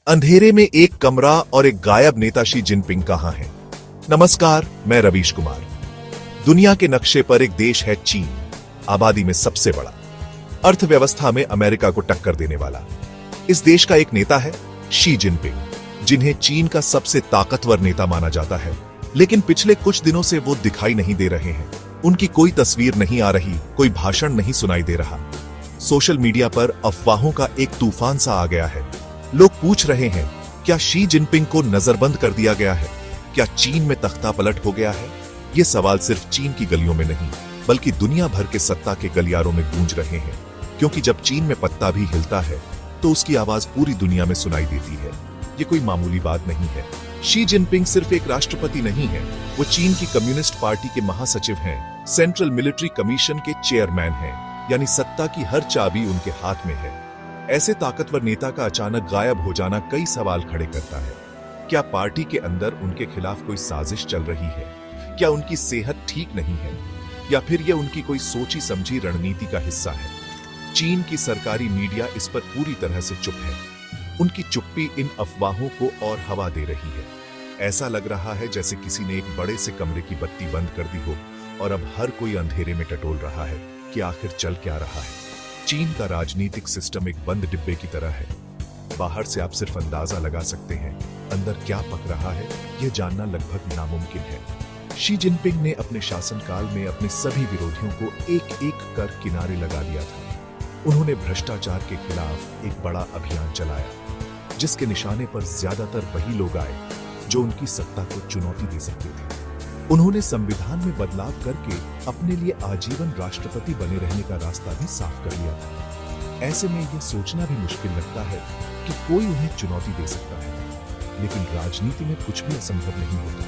अंधेरे में एक कमरा और एक गायब नेता शी जिनपिंग कहां है। नमस्कार, मैं रवीश कुमार। दुनिया के नक्शे पर एक देश है चीन, आबादी में सबसे बड़ा, अर्थव्यवस्था में अमेरिका को टक्कर देने वाला। इस देश का एक नेता है शी जिनपिंग, जिन्हें चीन का सबसे ताकतवर नेता माना जाता है। लेकिन पिछले कुछ दिनों से वो दिखाई नहीं दे रहे हैं। उनकी कोई तस्वीर नहीं आ रही, कोई भाषण नहीं सुनाई दे रहा। सोशल मीडिया पर अफवाहों का एक तूफान सा आ गया है। लोग पूछ रहे हैं, क्या शी जिनपिंग को नजरबंद कर दिया गया है? क्या चीन में तख्ता पलट हो गया है? ये सवाल सिर्फ चीन की गलियों में नहीं, बल्कि दुनिया भर के सत्ता के गलियारों में गूंज रहे हैं। क्योंकि जब चीन में पत्ता भी हिलता है तो उसकी आवाज पूरी दुनिया में सुनाई देती है। ये कोई मामूली बात नहीं है। शी जिनपिंग सिर्फ एक राष्ट्रपति नहीं है, वो चीन की कम्युनिस्ट पार्टी के महासचिव हैं, सेंट्रल मिलिट्री कमीशन के चेयरमैन हैं, यानी सत्ता की हर चाबी उनके हाथ में है। ऐसे ताकतवर नेता का अचानक गायब हो जाना कई सवाल खड़े करता है। क्या पार्टी के अंदर उनके खिलाफ कोई साजिश चल रही है? क्या उनकी सेहत ठीक नहीं है? या फिर यह उनकी कोई सोची समझी रणनीति का हिस्सा है? चीन की सरकारी मीडिया इस पर पूरी तरह से चुप है। उनकी चुप्पी इन अफवाहों को और हवा दे रही है। ऐसा लग रहा है जैसे किसी ने एक बड़े से कमरे की बत्ती बंद कर दी हो और अब हर कोई अंधेरे में टटोल रहा है कि आखिर चल क्या रहा है। चीन का राजनीतिक सिस्टम एक बंद डिब्बे की तरह है। बाहर से आप सिर्फ अंदाजा लगा सकते हैं, अंदर क्या पक रहा है यह जानना लगभग नामुमकिन है। शी जिनपिंग ने अपने शासनकाल में अपने सभी विरोधियों को एक एक कर किनारे लगा दिया था। उन्होंने भ्रष्टाचार के खिलाफ एक बड़ा अभियान चलाया, जिसके निशाने पर ज्यादातर वही लोग आए जो उनकी सत्ता को चुनौती दे सकते थे। उन्होंने संविधान में बदलाव करके अपने लिए आजीवन राष्ट्रपति बने रहने का रास्ता भी साफ कर लिया था। ऐसे में यह सोचना भी मुश्किल लगता है कि कोई उन्हें चुनौती दे सकता है। लेकिन राजनीति में कुछ भी असंभव नहीं होता।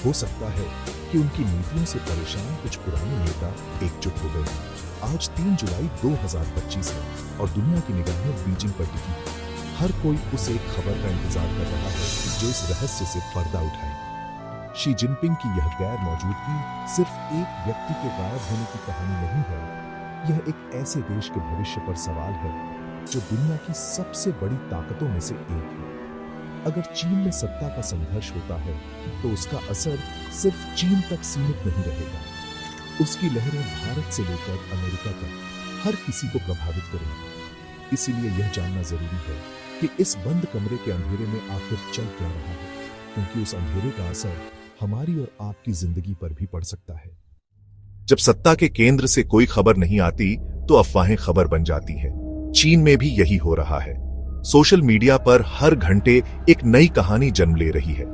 हो सकता है कि उनकी नीतियों से परेशान कुछ पुराने नेता एकजुट हो गए हैं। आज 3 जुलाई 2025 है और दुनिया की निगाहें बीजिंग पर टिकी है। हर कोई उस एक खबर का इंतजार कर रहा है जो इस रहस्य से पर्दा उठाए। शी जिनपिंग की यह गैर मौजूदगी सिर्फ एक व्यक्ति के गायब होने की कहानी नहीं है। यह एक ऐसे देश के भविष्य पर सवाल है जो दुनिया की सबसे बड़ी ताकतों में से एक है। अगर चीन में सत्ता का संघर्ष होता है तो उसका असर सिर्फ चीन तक सीमित नहीं रहेगा। उसकी लहरें भारत से लेकर अमेरिका तक हर किसी को प्रभावित करेंगी। इसीलिए यह जानना जरूरी है कि इस बंद कमरे के अंधेरे में आखिर चल क्या रहा है, क्योंकि उस अंधेरे का असर हमारी और आपकी जिंदगी पर भी पड़ सकता है। जब सत्ता के केंद्र से कोई खबर नहीं आती तो अफवाहें खबर बन जाती हैं। चीन में भी यही हो रहा है। सोशल मीडिया पर हर घंटे एक नई कहानी जन्म ले रही है।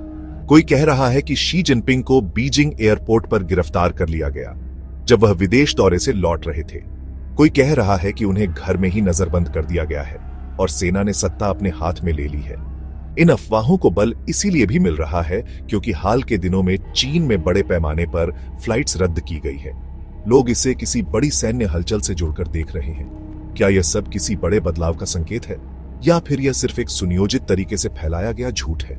कोई कह रहा है कि शी जिनपिंग को बीजिंग एयरपोर्ट पर गिरफ्तार कर लिया गया जब वह विदेश दौरे से लौट रहे थे। कोई कह रहा है कि उन्हें घर में ही नजरबंद कर दिया गया है और सेना ने सत्ता अपने हाथ में ले ली है। इन अफवाहों को बल इसीलिए भी मिल रहा है क्योंकि हाल के दिनों में चीन में बड़े पैमाने पर फ्लाइट्स रद्द की गई है। लोग इसे किसी बड़ी सैन्य हलचल से जुड़कर देख रहे हैं। क्या यह सब किसी बड़े बदलाव का संकेत है या फिर यह सिर्फ एक सुनियोजित तरीके से फैलाया गया झूठ है?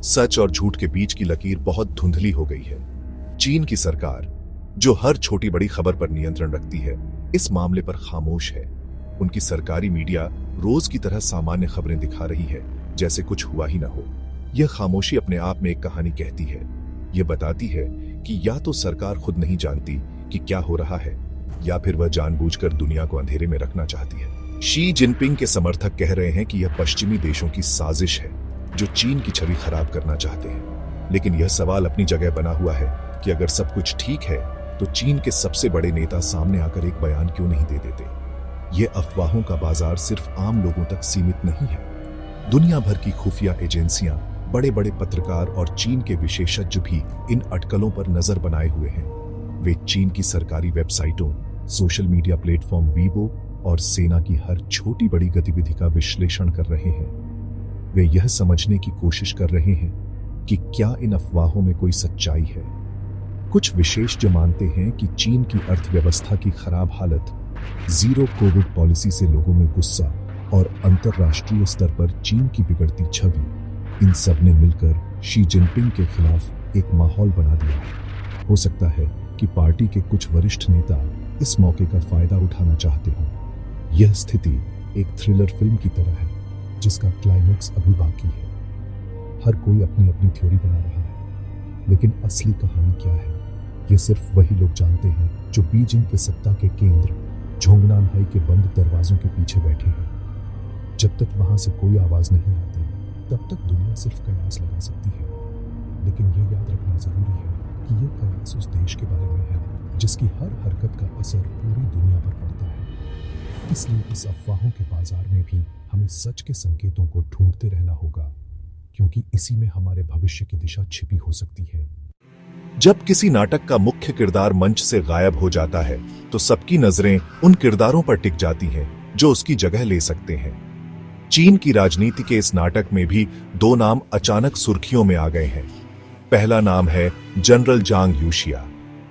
सच और झूठ के बीच की लकीर बहुत धुंधली हो गई है। चीन की सरकार, जो हर छोटी बड़ी खबर पर नियंत्रण रखती है, इस मामले पर खामोश है। उनकी सरकारी मीडिया रोज की तरह सामान्य खबरें दिखा रही है, जैसे कुछ हुआ ही ना हो। यह खामोशी अपने आप में एक कहानी कहती है। यह बताती है कि या तो सरकार खुद नहीं जानती कि क्या हो रहा है, या फिर वह जानबूझकर दुनिया को अंधेरे में रखना चाहती है। शी जिनपिंग के समर्थक कह रहे हैं कि यह पश्चिमी देशों की साजिश है जो चीन की छवि खराब करना चाहते हैं। लेकिन यह सवाल अपनी जगह बना हुआ है कि अगर सब कुछ ठीक है तो चीन के सबसे बड़े नेता सामने आकर एक बयान क्यों नहीं दे देते? यह अफवाहों का बाजार सिर्फ आम लोगों तक सीमित नहीं है। दुनिया भर की खुफिया एजेंसियां, बड़े बड़े पत्रकार और चीन के विशेषज्ञ भी इन अटकलों पर नजर बनाए हुए हैं। वे चीन की सरकारी वेबसाइटों, सोशल मीडिया प्लेटफॉर्म वीबो और सेना की हर छोटी बड़ी गतिविधि का विश्लेषण कर रहे हैं। वे यह समझने की कोशिश कर रहे हैं कि क्या इन अफवाहों में कोई सच्चाई है। कुछ विशेषज्ञ मानते हैं कि चीन की अर्थव्यवस्था की खराब हालत, जीरो कोविड पॉलिसी से लोगों में गुस्सा और अंतरराष्ट्रीय स्तर पर चीन की बिगड़ती छवि, इन सब ने मिलकर शी जिनपिंग के खिलाफ एक माहौल बना दिया। हो सकता है कि पार्टी के कुछ वरिष्ठ नेता इस मौके का फायदा उठाना चाहते हों। यह स्थिति एक थ्रिलर फिल्म की तरह है। जिसका क्लाइमेक्स अभी बाकी है। हर कोई अपनी अपनी थ्योरी बना रहा है, लेकिन असली कहानी क्या है ये सिर्फ वही लोग जानते हैं जो बीजिंग के सत्ता के केंद्र झोंगनानहाई के बंद दरवाजों के पीछे बैठे हैं। जब तक वहां से कोई आवाज नहीं आती तब तक दुनिया सिर्फ कयास लगा सकती है, लेकिन ये याद रखना जरूरी है कि ये कयास उस देश के बारे में है जिसकी हर हरकत का असर पूरी दुनिया पर पड़ता है। इसलिए इस अफवाहों के बाजार में भी हमें सच के संकेतों को ढूंढते रहना होगा, क्योंकि इसी में हमारे भविष्य की दिशा छिपी हो सकती है। जब किसी नाटक का मुख्य किरदार मंच से गायब हो जाता है तो सबकी नजरें उन किरदारों पर टिक जाती हैं जो उसकी जगह ले सकते हैं। चीन की राजनीति के इस नाटक में भी दो नाम अचानक सुर्खियों में आ गए हैं। पहला नाम है जनरल जांग यूशिया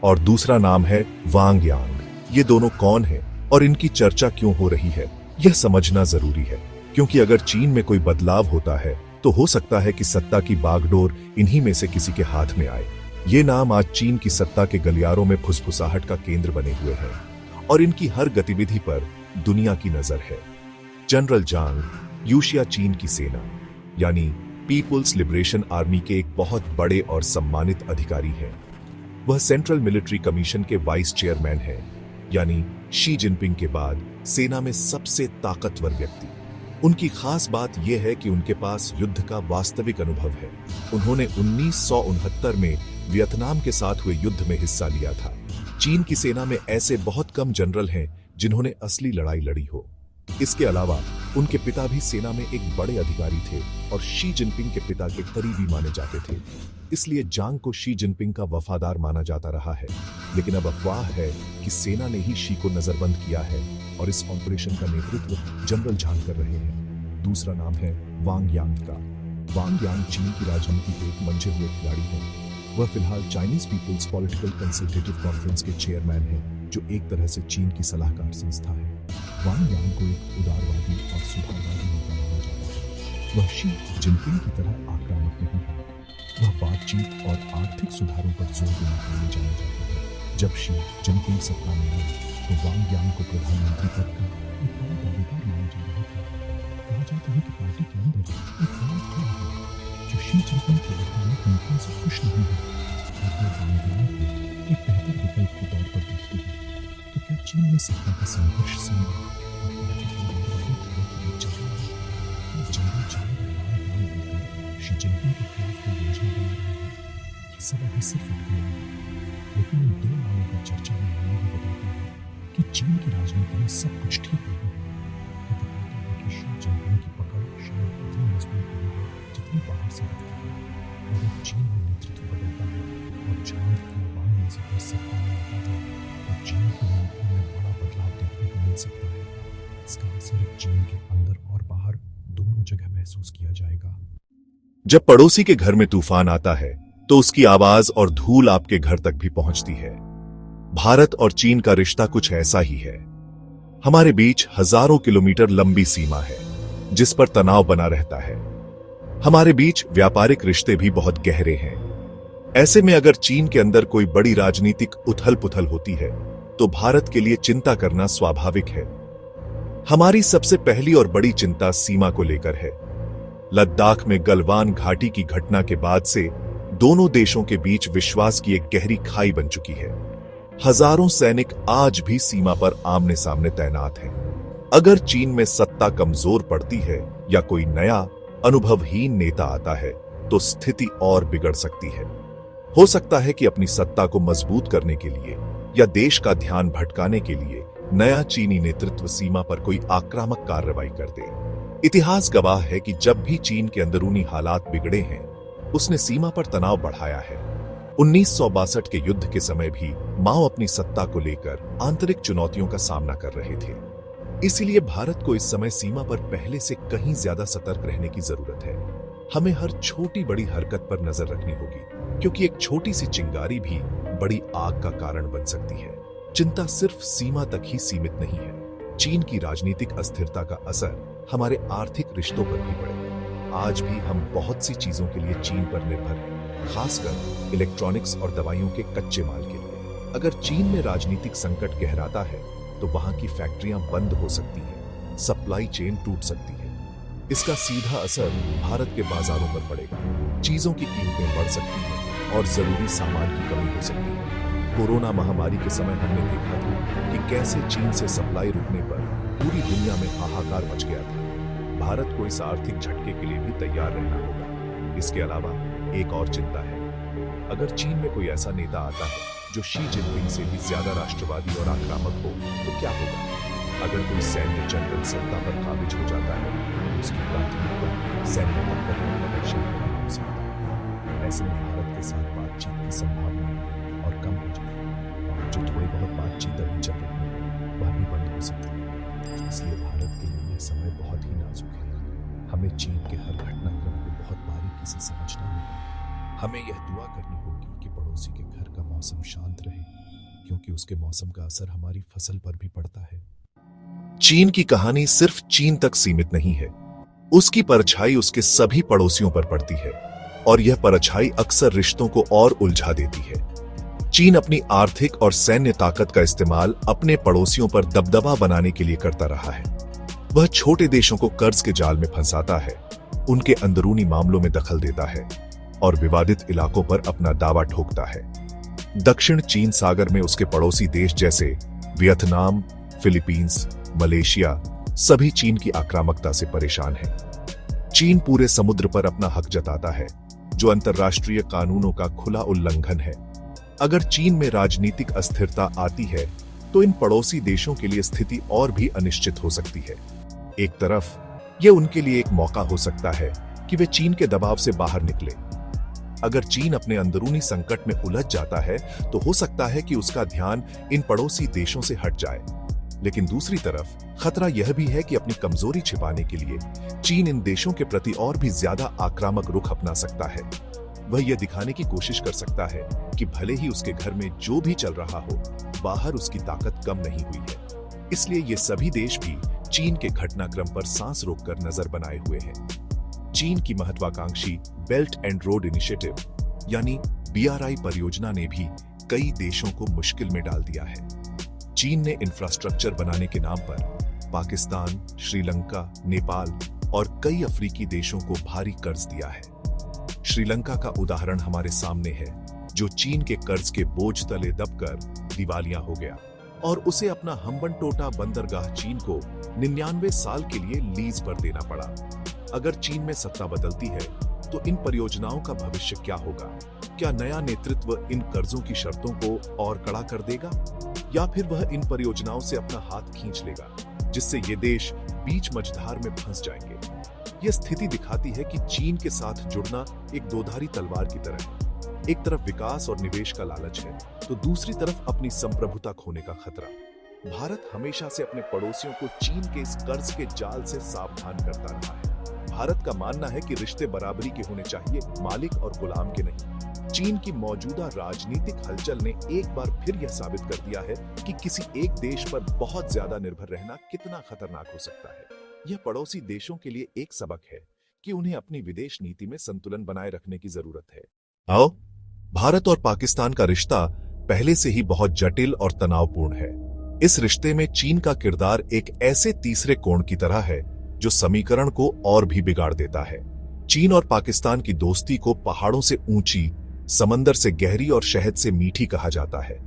और दूसरा नाम है वांग यांग। ये दोनों कौन हैं और इनकी चर्चा क्यों हो रही है, यह समझना जरूरी है, क्योंकि अगर चीन में कोई बदलाव होता है तो हो सकता है कि सत्ता की बागडोर इन्हीं में से किसी के हाथ में आए। ये नाम आज चीन की सत्ता के गलियारों में फुसफुसाहट का केंद्र बने हुए हैं और इनकी हर गतिविधि पर दुनिया की नजर है। जनरल जांग यूशिया चीन की सेना यानी पीपुल्स लिबरेशन आर्मी के एक बहुत बड़े और सम्मानित अधिकारी हैं। वह सेंट्रल मिलिट्री कमीशन के वाइस चेयरमैन हैं, यानी शी जिनपिंग के बाद सेना में सबसे ताकतवर व्यक्ति। उनकी खास बात यह है कि उनके पास युद्ध का वास्तविक अनुभव है। उन्होंने 1969 में वियतनाम के साथ हुए युद्ध में हिस्सा लिया था। चीन की सेना में ऐसे बहुत कम जनरल हैं जिन्होंने असली लड़ाई लड़ी हो। इसके अलावा उनके पिता भी सेना में एक बड़े अधिकारी थे और शी जिनपिंग के पिता के करीबी माने जाते थे। इसलिए जांग को शी जिनपिंग का वफादार माना जाता रहा है। लेकिन अब अफवाह है कि सेना ने ही शी को नजरबंद किया है और इस ऑपरेशन का नेतृत्व जनरल जांग कर रहे हैं। दूसरा नाम है वांग यांग का। वांग यांग चीन की राजनीति के एक मंझे हुए खिलाड़ी हैं। वह फिलहाल Chinese People's Political Consultative Conference के चेयरमैन हैं, जो एक तरह से चीन की सलाहकार संस्था है। वांग यांग को एक उदारवादी और सुधारवादी नेता माना जाता है। वह शी जिनपिंग की तरह आक्रामक नहीं है। वह बातचीत और आर्थिक सुधारों पर जोर देने के लिए जाना जाता है। जब शी जिनपिंग सत्ता में आए तो वांग यांग को प्रधानमंत्री पद का एक बड़ा दावेदार माना जा रहा था। कहा जाता है कि पार्टी के अंदर एक बड़ा खड़ा है जो शी जिनपिंग के वकालत नीतियों से खुश नहीं है और वह वांग यांग को एक बेहतर विकल्प के तौर पर देखती है। तो क्या चीन में सत्ता का संघर्ष संभव और पार्टी के अंदर चल रहा है? जनरल जांग वांग यांग मिलकर शी जिनपिंग के खिलाफ कोई योजना बना रहे हैं? ये सब अभी सिर्फ अटकलें हैं, लेकिन इन दो नामों की चर्चा में आना ही बताता है कि चीन की राजनीति में सब कुछ ठीक नहीं है। ये दिखाता है कि शी जिनपिंग की पकड़ शायद इतनी मजबूत नहीं है जितनी बाहर से दिखती है। अगर चीन में नेतृत्व बदलता है और जांग या वांग में से कोई सत्ता में आता है तो चीन की नीतियों में बड़ा बदलाव देखने को मिल सकता है। इसका असर चीन के अंदर और बाहर दोनों जगह महसूस किया जाएगा। जब पड़ोसी के घर में तूफान आता है तो उसकी आवाज और धूल आपके घर तक भी पहुंचती है। भारत और चीन का रिश्ता कुछ ऐसा ही है। हमारे बीच हजारों किलोमीटर लंबी सीमा है जिस पर तनाव बना रहता है। हमारे बीच व्यापारिक रिश्ते भी बहुत गहरे हैं। ऐसे में अगर चीन के अंदर कोई बड़ी राजनीतिक उथल पुथल होती है तो भारत के लिए चिंता करना स्वाभाविक है। हमारी सबसे पहली और बड़ी चिंता सीमा को लेकर है। लद्दाख में गलवान घाटी की घटना के बाद से दोनों देशों के बीच विश्वास की एक गहरी खाई बन चुकी है। हजारों सैनिक आज भी सीमा पर आमने सामने तैनात हैं। अगर चीन में सत्ता कमजोर पड़ती है या कोई नया अनुभवहीन नेता आता है तो स्थिति और बिगड़ सकती है। हो सकता है कि अपनी सत्ता को मजबूत करने के लिए या देश का ध्यान भटकाने के लिए नया चीनी नेतृत्व सीमा पर कोई आक्रामक कार्रवाई कर दे। इतिहास गवाह है कि जब भी चीन के अंदरूनी हालात बिगड़े हैं उसने सीमा पर तनाव बढ़ाया है। 1962 के युद्ध के समय भी माओ अपनी सत्ता को लेकर आंतरिक चुनौतियों का सामना कर रहे थे। इसीलिए भारत को इस समय सीमा पर पहले से कहीं ज्यादा सतर्क रहने की जरूरत है। हमें हर छोटी बड़ी हरकत पर नजर रखनी होगी, क्योंकि एक छोटी सी चिंगारी भी बड़ी आग का कारण बन सकती है। चिंता सिर्फ सीमा तक ही सीमित नहीं है। चीन की राजनीतिक अस्थिरता का असर हमारे आर्थिक रिश्तों पर भी पड़ेगा। आज भी हम बहुत सी चीजों के लिए चीन पर निर्भर हैं, खासकर इलेक्ट्रॉनिक्स और दवाइयों के कच्चे माल के लिए। अगर चीन में राजनीतिक संकट गहराता है तो वहां की फैक्ट्रियां बंद हो सकती हैं, सप्लाई चेन टूट सकती है इसका सीधा असर भारत के बाजारों पर पड़ेगा। चीजों की कीमतें बढ़ सकती हैं और जरूरी सामान की कमी हो सकती है। कोरोना महामारी के समय हमने देखा था कि कैसे चीन से सप्लाई रुकने पर पूरी दुनिया में हाहाकार मच गया था। भारत को इस आर्थिक झटके के लिए भी तैयार रहना होगा। इसके अलावा एक और चिंता है, अगर चीन में कोई ऐसा नेता आता है जो शी जिनपिंग से भी ज्यादा राष्ट्रवादी और आक्रामक हो तो क्या होगा? अगर कोई सैन्य जनरल सत्ता पर काबिज हो जाता है तो उसकी प्राथमिकता सैन्य ताकत का प्रदर्शन करना हो सकता है। ऐसे में भारत के साथ बातचीत की संभावना और कम हो जाएगी। जो थोड़ी बहुत बातचीत अभी चल रही है वह भी बंद हो सकती है। इसलिए भारत के लिए यह समय बहुत ही नाजुक है। हमें चीन के हर घटनाक्रम को बहुत बारीकी से समझना होगा। हमें यह दुआ करनी होगी कि पड़ोसी के घर का मौसम शांत रहे, क्योंकि उसके मौसम का असर हमारी फसल पर भी पड़ता है। चीन की कहानी सिर्फ चीन तक सीमित नहीं है। उसकी परछाई उसके सभी पड़ोसियों पर पड़ती है और यह परछाई अक्सर रिश्तों को और उलझा देती है। चीन अपनी आर्थिक और सैन्य ताकत का इस्तेमाल अपने पड़ोसियों पर दबदबा बनाने के लिए करता रहा है। वह छोटे देशों को कर्ज के जाल में फंसाता है, उनके अंदरूनी मामलों में दखल देता है और विवादित इलाकों पर अपना दावा ठोकता है। दक्षिण चीन सागर में उसके पड़ोसी देश जैसे वियतनाम, फिलीपींस, मलेशिया सभी चीन की आक्रामकता से परेशान हैं। चीन पूरे समुद्र पर अपना हक जताता है, जो अंतर्राष्ट्रीय कानूनों का खुला उल्लंघन है। अगर चीन में राजनीतिक अस्थिरता आती है तो इन पड़ोसी देशों के लिए स्थिति और भी अनिश्चित हो सकती है। एक तरफ यह उनके लिए एक मौका हो सकता है कि वे चीन के दबाव से बाहर निकले। अगर चीन अपने अंदरूनी संकट में उलझ जाता है तो हो सकता है कि उसका ध्यान इन पड़ोसी देशों से हट जाए। लेकिन दूसरी तरफ खतरा यह भी है कि अपनी कमजोरी छिपाने के लिए चीन इन देशों के प्रति और भी ज्यादा आक्रामक रुख अपना सकता है। वह यह दिखाने की कोशिश कर सकता है कि भले ही उसके घर में जो भी चल रहा हो, बाहर उसकी ताकत कम नहीं हुई है। इसलिए ये सभी देश भी चीन के घटनाक्रम पर सांस रोककर नजर बनाए हुए हैं। चीन की महत्वाकांक्षी बेल्ट एंड रोड इनिशिएटिव यानी BRI परियोजना ने भी कई देशों को मुश्किल में डाल दिया है। चीन ने इंफ्रास्ट्रक्चर बनाने के नाम पर पाकिस्तान, श्रीलंका, नेपाल और कई अफ्रीकी देशों को भारी कर्ज दिया है। श्रीलंका का उदाहरण हमारे सामने है, जो चीन के कर्ज के बोझ तले दबकर दिवालिया हो गया और उसे अपना हम्बनटोटा बंदरगाह चीन को 99 साल के लिए लीज पर देना पड़ा। अगर चीन में सत्ता बदलती है तो इन परियोजनाओं का भविष्य क्या होगा? क्या नया नेतृत्व इन कर्जों की शर्तों को और कड़ा कर देगा, या फिर वह इन परियोजनाओं से अपना हाथ खींच लेगा, जिससे ये देश बीच मझधार में फंस जाएंगे? यह स्थिति दिखाती है कि चीन के साथ जुड़ना एक दोधारी तलवार की तरह है। एक तरफ विकास और निवेश का लालच है, तो दूसरी तरफ अपनी संप्रभुता खोने का खतरा। भारत हमेशा से अपने पड़ोसियों को चीन के इस कर्ज के जाल से सावधान करता रहा है। भारत का मानना है कि रिश्ते बराबरी के होने चाहिए, मालिक और गुलाम के नहीं। चीन की मौजूदा राजनीतिक हलचल ने एक बार फिर यह साबित कर दिया है कि किसी एक देश पर बहुत ज्यादा निर्भर रहना कितना खतरनाक हो सकता है। यह पड़ोसी देशों के लिए एक सबक है कि उन्हें अपनी विदेश नीति में संतुलन बनाए रखने की जरूरत है। आओ, भारत और पाकिस्तान का रिश्ता पहले से ही बहुत जटिल और तनावपूर्ण है। इस रिश्ते में चीन का किरदार एक ऐसे तीसरे कोण की तरह है जो समीकरण को और भी बिगाड़ देता है। चीन और पाकिस्तान की दोस्ती को पहाड़ों से ऊंची, समंदर से गहरी और शहद से मीठी कहा जाता है,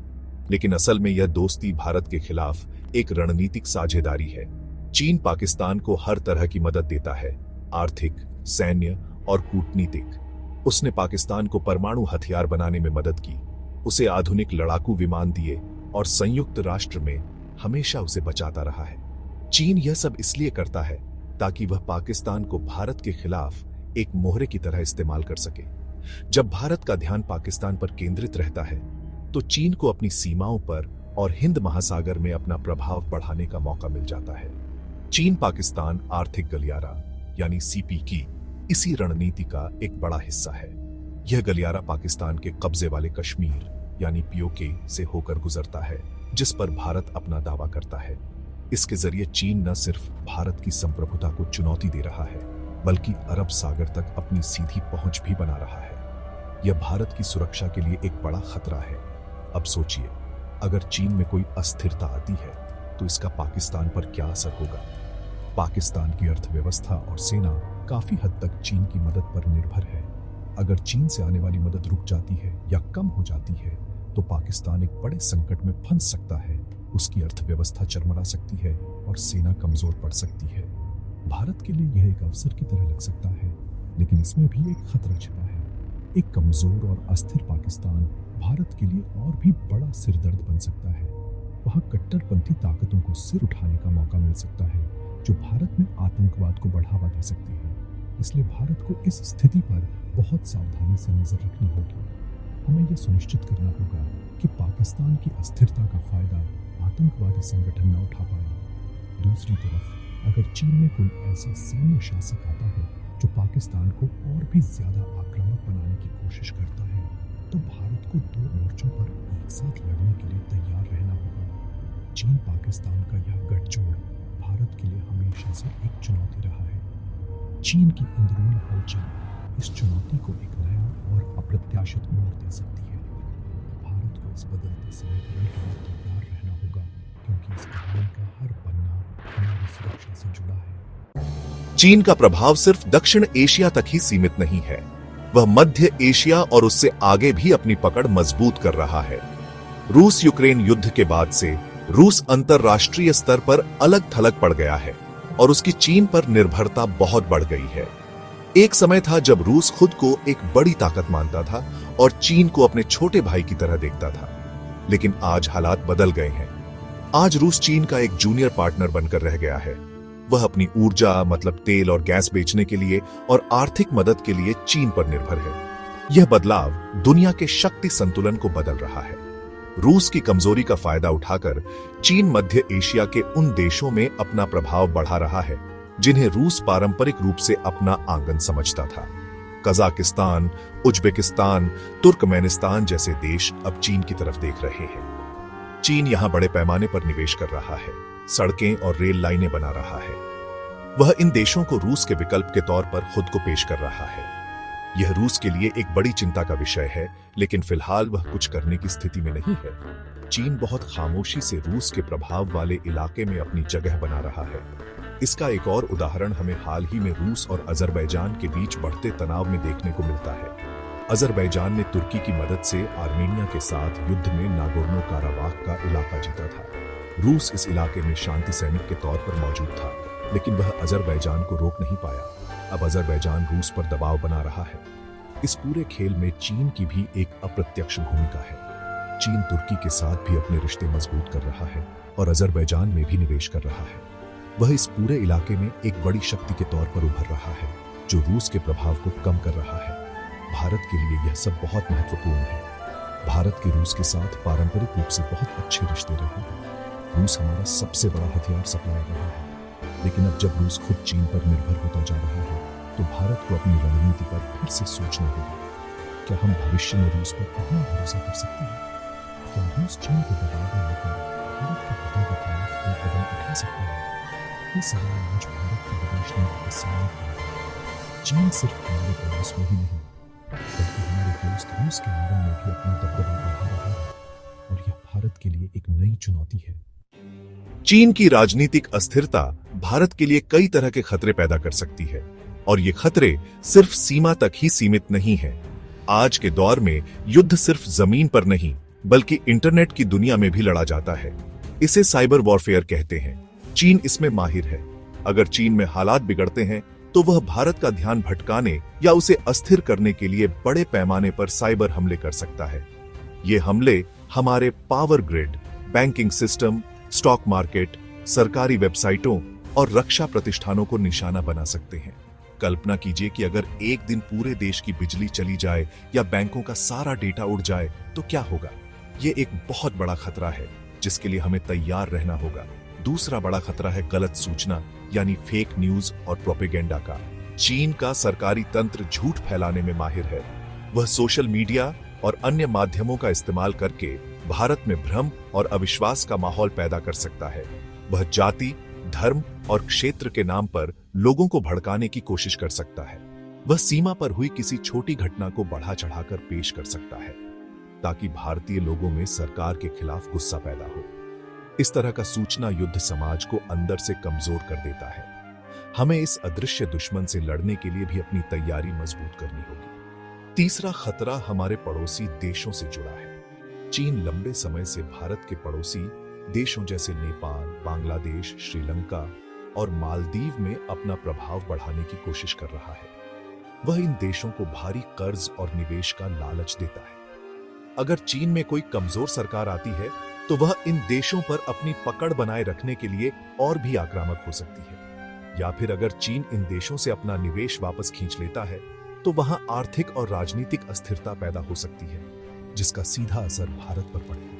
लेकिन असल में यह दोस्ती भारत के खिलाफ एक रणनीतिक साझेदारी है। चीन पाकिस्तान को हर तरह की मदद देता है, आर्थिक, सैन्य और कूटनीतिक। उसने पाकिस्तान को परमाणु हथियार बनाने में मदद की, उसे आधुनिक लड़ाकू विमान दिए और संयुक्त राष्ट्र में हमेशा उसे बचाता रहा है। चीन यह सब इसलिए करता है ताकि वह पाकिस्तान को भारत के खिलाफ एक मोहरे की तरह इस्तेमाल कर सके। जब भारत का ध्यान पाकिस्तान पर केंद्रित रहता है तो चीन को अपनी सीमाओं पर और हिंद महासागर में अपना प्रभाव बढ़ाने का मौका मिल जाता है। चीन पाकिस्तान आर्थिक गलियारा यानी CP की इसी रणनीति का एक बड़ा हिस्सा है। यह गलियारा पाकिस्तान के कब्जे वाले कश्मीर यानी POK से होकर गुजरता है, जिस पर भारत अपना दावा करता है। इसके जरिए चीन न सिर्फ भारत की संप्रभुता को चुनौती दे रहा है, बल्कि अरब सागर तक अपनी सीधी पहुंच भी बना रहा है। यह भारत की सुरक्षा के लिए एक बड़ा खतरा है। अब सोचिए, अगर चीन में कोई अस्थिरता आती है तो इसका पाकिस्तान पर क्या असर होगा? पाकिस्तान की अर्थव्यवस्था और सेना काफी हद तक चीन की मदद पर निर्भर है। अगर चीन से आने वाली मदद रुक जाती है या कम हो जाती है तो पाकिस्तान एक बड़े संकट में फंस सकता है। उसकी अर्थव्यवस्था चरमरा सकती है और सेना कमजोर पड़ सकती है। भारत के लिए यह एक अवसर की तरह लग सकता है, लेकिन इसमें भी एक खतरा छिपा है। एक कमजोर और अस्थिर पाकिस्तान भारत के लिए और भी बड़ा सिरदर्द बन सकता है। वहां कट्टरपंथी ताकतों को सिर उठाने का मौका मिल सकता है, जो भारत में आतंकवाद को बढ़ावा दे सकती है। इसलिए भारत को इस स्थिति पर बहुत सावधानी से नजर रखनी होगी। हमें यह सुनिश्चित करना होगा कि पाकिस्तान की अस्थिरता का फायदा आतंकवादी संगठन न उठा पाए। दूसरी तरफ अगर चीन में कोई ऐसा सैन्य शासक आता है जो पाकिस्तान को और भी ज्यादा आक्रामक बनाने की कोशिश करता है, तो भारत को दो मोर्चों पर एक साथ लड़ने के लिए तैयार रहना होगा। चीन पाकिस्तान का यह गठजोड़ भारत के लिए हमेशा से एक चुनौती रहा है। चीन की अंदरूनी हलचल इस चुनौती को एक नया और अप्रत्याशित मोड़ दे सकती है। भारत को इस बदलते समीकरण के लिए तैयार रहना होगा, क्योंकि इस कहानी का हर पन्ना हमारी सुरक्षा से जुड़ा है। चीन का प्रभाव सिर्फ दक्षिण एशिया तक ही सीमित नहीं है, वह मध्य एशिया और उससे आगे भी अपनी पकड़ मजबूत कर रहा है। रूस यूक्रेन युद्ध के बाद से रूस अंतरराष्ट्रीय स्तर पर अलग थलग पड़ गया है और उसकी चीन पर निर्भरता बहुत बढ़ गई है। एक समय था जब रूस खुद को एक बड़ी ताकत मानता था और चीन को अपने छोटे भाई की तरह देखता था, लेकिन आज हालात बदल गए हैं। आज रूस चीन का एक जूनियर पार्टनर बनकर रह गया है। वह अपनी ऊर्जा मतलब तेल और गैस बेचने के लिए और आर्थिक मदद के लिए चीन पर निर्भर है। यह बदलाव दुनिया के शक्ति संतुलन को बदल रहा है। रूस की कमजोरी का फायदा उठाकर चीन मध्य एशिया के उन देशों में अपना प्रभाव बढ़ा रहा है जिन्हें रूस पारंपरिक रूप से अपना आंगन समझता था। कजाकिस्तान, उज्बेकिस्तान, तुर्कमेनिस्तान जैसे देश अब चीन की तरफ देख रहे हैं। चीन यहां बड़े पैमाने पर निवेश कर रहा है, सड़कें और रेल लाइनें बना रहा है। वह इन देशों को रूस के विकल्प के तौर पर खुद को पेश कर रहा है। यह रूस के लिए एक बड़ी चिंता का विषय है, लेकिन फिलहाल वह कुछ करने की स्थिति में नहीं है। चीन बहुत खामोशी से रूस के प्रभाव वाले इलाके में अपनी जगह बना रहा है। इसका एक और उदाहरण हमें हाल ही में रूस और अजरबैजान के बीच बढ़ते तनाव में देखने को मिलता है। अजरबैजान ने तुर्की की मदद से आर्मेनिया के साथ युद्ध में नागोर्नो काराबाख का इलाका जीता था। रूस इस इलाके में शांति सैनिक के तौर पर मौजूद था, लेकिन वह अजरबैजान को रोक नहीं पाया। अब अजरबैजान रूस पर दबाव बना रहा है। इस पूरे खेल में चीन की भी एक अप्रत्यक्ष भूमिका है। चीन तुर्की के साथ भी अपने रिश्ते मजबूत कर रहा है और अजरबैजान में भी निवेश कर रहा है। वह इस पूरे इलाके में एक बड़ी शक्ति के तौर पर उभर रहा है, जो रूस के प्रभाव को कम कर रहा है। भारत के लिए यह सब बहुत महत्वपूर्ण है। भारत के रूस के साथ पारंपरिक रूप से बहुत अच्छे रिश्ते रहे हैं। रूस हमारा सबसे बड़ा हथियार सप्लायर रहा है, लेकिन अब जब रूस खुद चीन पर निर्भर होता जा रहा है, तो भारत को अपनी रणनीति पर फिर से सोचना होगा। क्या हम भविष्य में रूस पर इतना भरोसा कर सकते हैं? क्या रूस चीन को दबाव में लेकर भारत के हितों के खिलाफ कोई कदम उठा सकता है? ये सवाल आज भारत की विदेश नीति के सामने खड़ा है। चीन सिर्फ हमारे पड़ोस में ही नहीं, बल्कि हमारे दोस्त रूस के आंगन में भी अपना दबदबा बढ़ा रहा है, और यह भारत के लिए एक नई चुनौती है। चीन की राजनीतिक अस्थिरता भारत के लिए कई तरह के खतरे पैदा कर सकती है, और ये खतरे सिर्फ सीमा तक ही सीमित नहीं है। आज के दौर में युद्ध सिर्फ जमीन पर नहीं, बल्कि इंटरनेट की दुनिया में भी लड़ा जाता है। इसे साइबर वॉरफेयर कहते हैं। चीन इसमें माहिर है। अगर चीन में हालात बिगड़ते हैं, तो वह भारत का ध्यान भटकाने या उसे अस्थिर करने के लिए बड़े पैमाने पर साइबर हमले कर सकता है। ये हमले हमारे power grid, banking system, stock market, सरकारी वेबसाइटों और रक्षा प्रतिष्ठानों को निशाना बना सकते हैं। कल्पना कीजिए कि अगर एक दिन पूरे देश की बिजली चली जाए या बैंकों का सारा डेटा उड़ जाए, तो क्या होगा? ये एक बहुत बड़ा खतरा है, जिसके लिए हमें तैयार रहना होगा। दूसरा बड़ा खतरा है गलत सूचना, यानी फेक न्यूज और प्रोपेगेंडा का। चीन का सरकारी तंत्र झूठ फैलाने में माहिर है। वह सोशल मीडिया और अन्य माध्यमों का इस्तेमाल करके भारत में भ्रम और अविश्वास का माहौल पैदा कर सकता है। वह जाति, धर्म और क्षेत्र के नाम पर लोगों को भड़काने की कोशिश कर सकता है। वह सीमा पर हुई किसी छोटी घटना को बढ़ा चढ़ाकर पेश कर सकता है, ताकि भारतीय लोगों में सरकार के खिलाफ गुस्सा पैदा हो। इस तरह का सूचना युद्ध समाज को अंदर से कमजोर कर देता है। हमें इस अदृश्य दुश्मन से लड़ने के लिए भी अपनी तैयारी मजबूत करनी होगी। तीसरा खतरा हमारे पड़ोसी देशों से जुड़ा है। चीन लंबे समय से भारत के पड़ोसी देशों जैसे नेपाल, बांग्लादेश, श्रीलंका और मालदीव में अपना प्रभाव बढ़ाने की कोशिश कर रहा है। वह इन देशों को भारी कर्ज और निवेश का लालच देता है। अगर चीन में कोई कमजोर सरकार आती है तो वह इन देशों पर अपनी पकड़ बनाए रखने के लिए और भी आक्रामक हो सकती है। या फिर अगर चीन इन देशों से अपना निवेश वापस खींच लेता है तो वहां आर्थिक और राजनीतिक अस्थिरता पैदा हो सकती है, जिसका सीधा असर भारत पर पड़ेगा।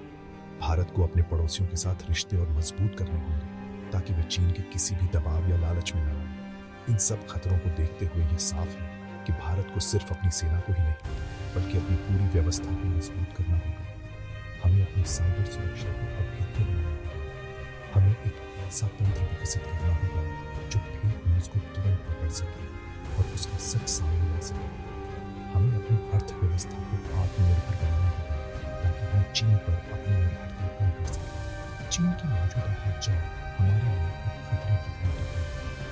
भारत को अपने पड़ोसियों के साथ रिश्ते और मजबूत करने होंगे ताकि वे चीन के किसी भी दबाव या लालच में न आए। इन सब खतरों को देखते हुए यह साफ है कि भारत को सिर्फ अपनी सेना को ही नहीं बल्कि अपनी पूरी व्यवस्था को मजबूत करना होगा। हमें अपनी साइबर सुरक्षा को अभेद्य बनाना होगा। हमें एक ऐसा तंत्र विकसित करना होगा जो फेक न्यूज को तुरंत पकड़ सके और उसका सच सामने ला सके। हमें अपनी अर्थव्यवस्था को आत्मनिर्भर बनाना होगा ताकि हम चीन पर अपनी निर्भरता कम कर सकें। चीन की मौजूदा हर चाल हमारे लिए एक खतरे की घंटी है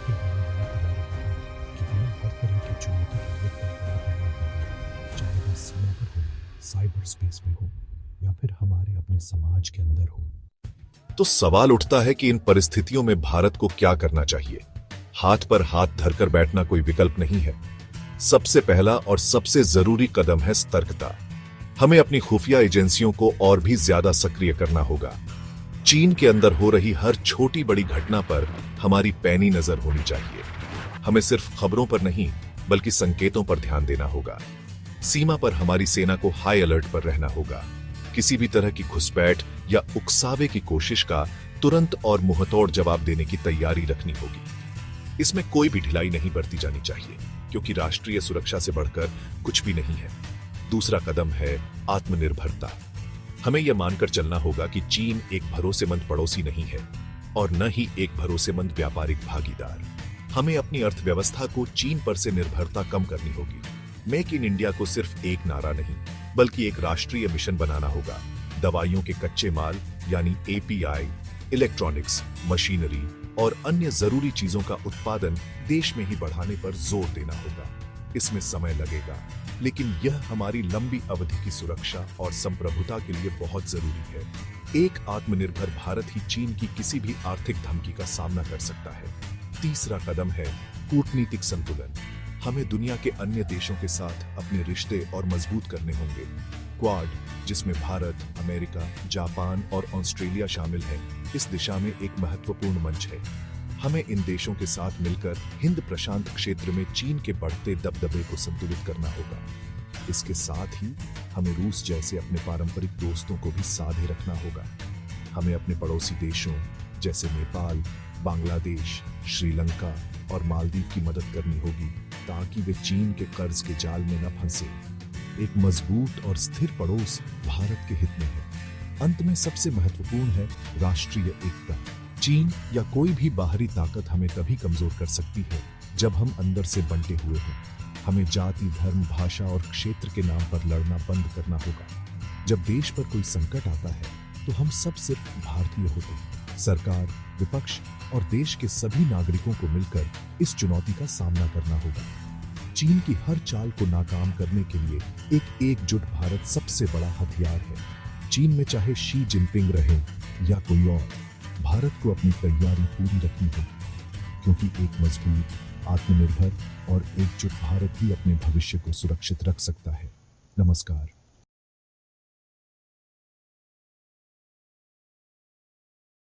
कि हमें याद दिला रहा है कि हमें हर तरह की चुनौती के लिए तैयार रहना होगा, चाहे वह सीमा पर हो, साइबर स्पेस में हो या फिर हमारे अपने समाज के अंदर हो। तो सवाल उठता है कि इन परिस्थितियों में भारत को क्या करना चाहिए। हाथ पर हाथ धरकर बैठना कोई विकल्प नहीं है। सबसे पहला और सबसे जरूरी कदम है सतर्कता। हमें अपनी खुफिया एजेंसियों को और भी ज्यादा सक्रिय करना होगा। चीन के अंदर हो रही हर छोटी बड़ी घटना पर हमारी पैनी नजर होनी चाहिए। हमें सिर्फ खबरों पर नहीं बल्कि संकेतों पर ध्यान देना होगा। सीमा पर हमारी सेना को हाई अलर्ट पर रहना होगा। किसी भी तरह की घुसपैठ या उकसावे की कोशिश का तुरंत और मुंहतोड़ जवाब देने की तैयारी रखनी होगी। इसमें कोई भी ढिलाई नहीं बरती जानी चाहिए क्योंकि राष्ट्रीय सुरक्षा से बढ़कर कुछ भी नहीं है। दूसरा कदम है आत्मनिर्भरता। हमें यह मानकर चलना होगा कि चीन एक भरोसेमंद पड़ोसी नहीं है और न ही एक भरोसेमंद व्यापारिक भागीदार। हमें अपनी अर्थव्यवस्था को चीन पर से निर्भरता कम करनी होगी। मेक इन इंडिया को सिर्फ एक नारा नहीं बल्कि एक राष्ट्रीय मिशन बनाना होगा। दवाइयों के कच्चे माल यानी एपीआई, इलेक्ट्रॉनिक्स, मशीनरी और अन्य जरूरी चीजों का उत्पादन देश में ही बढ़ाने पर जोर देना होगा। इसमें समय लगेगा, लेकिन यह हमारी लंबी अवधि की सुरक्षा और संप्रभुता के लिए बहुत जरूरी है। एक आत्मनिर्भर भारत ही चीन की किसी भी आर्थिक धमकी का सामना कर सकता है। तीसरा कदम है कूटनीतिक संतुलन। हमें दुनिया के अन्य देशों के साथ अपने रिश्ते और मजबूत करने होंगे। क्वाड, जिसमें भारत, अमेरिका, जापान और ऑस्ट्रेलिया शामिल है, इस दिशा में एक महत्वपूर्ण मंच है। हमें इन देशों के साथ मिलकर हिंद प्रशांत क्षेत्र में चीन के बढ़ते दबदबे को संतुलित करना होगा। इसके साथ ही हमें रूस जैसे अपने पारंपरिक दोस्तों को भी साधे रखना होगा। हमें अपने पड़ोसी देशों जैसे नेपाल, बांग्लादेश, श्रीलंका और मालदीव की मदद करनी होगी ताकि वे चीन के कर्ज के जाल में न फंसे। एक मजबूत और स्थिर पड़ोस भारत के हित में है। अंत में सबसे महत्वपूर्ण है राष्ट्रीय एकता। चीन या कोई भी बाहरी ताकत हमें तभी कमजोर कर सकती है जब हम अंदर से बंटे हुए हों। हमें जाति, धर्म, भाषा और क्षेत्र के नाम पर लड़ना बंद करना होगा। जब देश पर कोई संकट आता है तो हम सब सिर्फ भारतीय होते हैं। सरकार, विपक्ष और देश के सभी नागरिकों को मिलकर इस चुनौती का सामना करना होगा। चीन की हर चाल को नाकाम करने के लिए एक एकजुट भारत सबसे बड़ा हथियार है। चीन में चाहे शी जिनपिंग रहे या कोई और, भारत को अपनी तैयारी पूरी रखनी होगी क्योंकि एक मजबूत, आत्मनिर्भर और एकजुट भारत ही अपने भविष्य को सुरक्षित रख सकता है। नमस्कार।